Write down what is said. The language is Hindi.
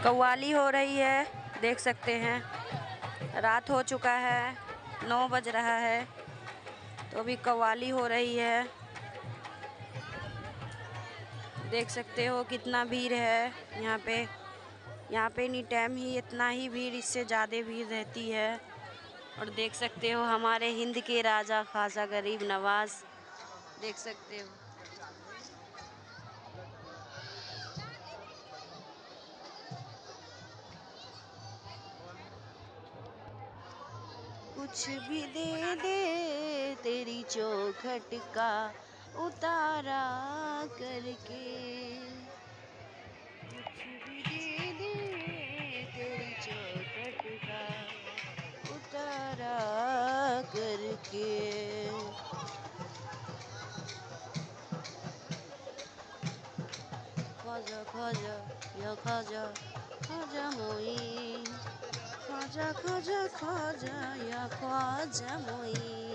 कव्वाली हो रही है, देख सकते हैं। रात हो चुका है, 9 बज रहा है, तो अभी कव्वाली हो रही है। देख सकते हो कितना भीड़ है यहाँ पे। यहाँ पे एनी टाइम ही इतना ही भीड़, इससे ज़्यादा भीड़ रहती है। और देख सकते हो हमारे हिंद के राजा ख्वाजा गरीब नवाज, देख सकते हो। कुछ भी दे दे तेरी चौखट का उतारा करके, कुछ भी दे दे तेरी चौखट का उतारा करके। ख्वाजा ख्वाजा या ख्वाजा ख्वाजा मोइन, ख्वाजा ख्वाजा ख्वाजा या ख्वाजा मोइन।